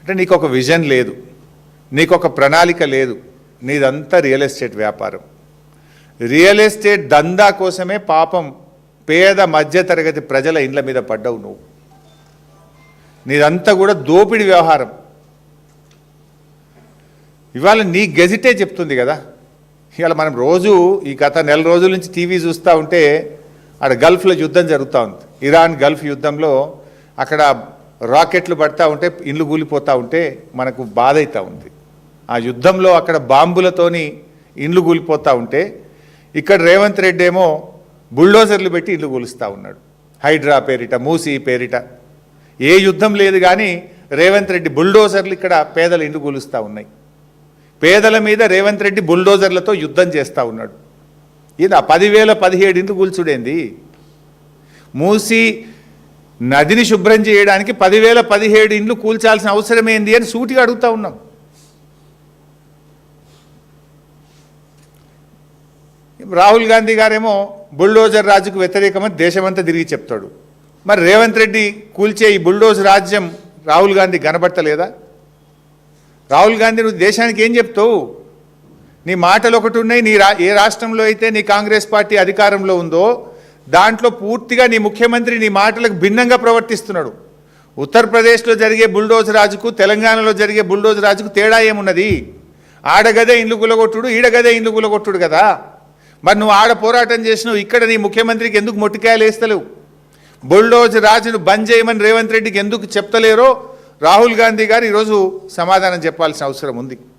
అంటే నీకు ఒక విజన్ లేదు, నీకు ఒక ప్రణాళిక లేదు, నీదంతా రియల్ ఎస్టేట్ వ్యాపారం. రియల్ ఎస్టేట్ దందా కోసమే పాపం పేద మధ్యతరగతి ప్రజల ఇండ్ల మీద పడ్డావు నువ్వు. నీదంతా కూడా దోపిడి వ్యవహారం. ఇవాళ నీ గెజిటే చెప్తుంది కదా. ఇవాళ మనం రోజు ఈ గత నెల రోజుల నుంచి టీవీ చూస్తూ ఉంటే అక్కడ గల్ఫ్లో యుద్ధం జరుగుతూ ఉంది. ఇరాన్ గల్ఫ్ యుద్ధంలో అక్కడ రాకెట్లు పడతా ఉంటే ఇండ్లు కూలిపోతూ ఉంటే మనకు బాధ అవుతూ ఉంది. ఆ యుద్ధంలో అక్కడ బాంబులతోని ఇండ్లు కూలిపోతూ ఉంటే ఇక్కడ రేవంత్ రెడ్డి ఏమో బుల్డోజర్లు పెట్టి ఇండ్లు కూలుస్తూ ఉన్నాడు. హైడ్రా పేరిట, మూసీ పేరిట. ఏ యుద్ధం లేదు కానీ రేవంత్ రెడ్డి బుల్డోజర్లు ఇక్కడ పేదల ఇండ్లు కూలుస్తూ ఉన్నాయి. పేదల మీద రేవంత్ రెడ్డి బుల్డోజర్లతో యుద్ధం చేస్తూ ఉన్నాడు. ఇది 10,017 ఇండ్లు కూల్చుడేంది? మూసి నదిని శుభ్రం చేయడానికి 10,017 ఇండ్లు కూల్చాల్సిన అవసరం ఏంది అని సూటిగా అడుగుతూ ఉన్నాం. రాహుల్ గాంధీ గారేమో బుల్డోజర్ రాజుకు వ్యతిరేకమని దేశమంతా తిరిగి చెప్తాడు. మరి రేవంత్ రెడ్డి కూల్చే ఈ బుల్డోజ్ రాజ్యం రాహుల్ గాంధీ కనబడతలేదా? రాహుల్ గాంధీ నువ్వు దేశానికి ఏం చెప్తావు? నీ మాటలు ఒకటి ఉన్నాయి. ఏ రాష్ట్రంలో అయితే నీ కాంగ్రెస్ పార్టీ అధికారంలో ఉందో దాంట్లో పూర్తిగా నీ ముఖ్యమంత్రి నీ మాటలకు భిన్నంగా ప్రవర్తిస్తున్నాడు. ఉత్తరప్రదేశ్లో జరిగే బుల్డోజ్ రాజుకు తెలంగాణలో జరిగే బుల్డోజ్ రాజుకు తేడా ఏమున్నది? ఆడగదే ఇండ్లు గులగొట్టుడు, ఈడగదే ఇండ్లు గులగొట్టుడు కదా. మరి నువ్వు ఆడ పోరాటం చేసినావు, ఇక్కడ నీ ముఖ్యమంత్రికి ఎందుకు మొట్టికాయలు వేస్తలేవు? బుల్డోజ్ రాజును బంద్ చేయమని రేవంత్ రెడ్డికి ఎందుకు చెప్తలేరో రాహుల్ గాంధీ గారు ఈరోజు సమాధానం చెప్పాల్సిన అవసరం ఉంది.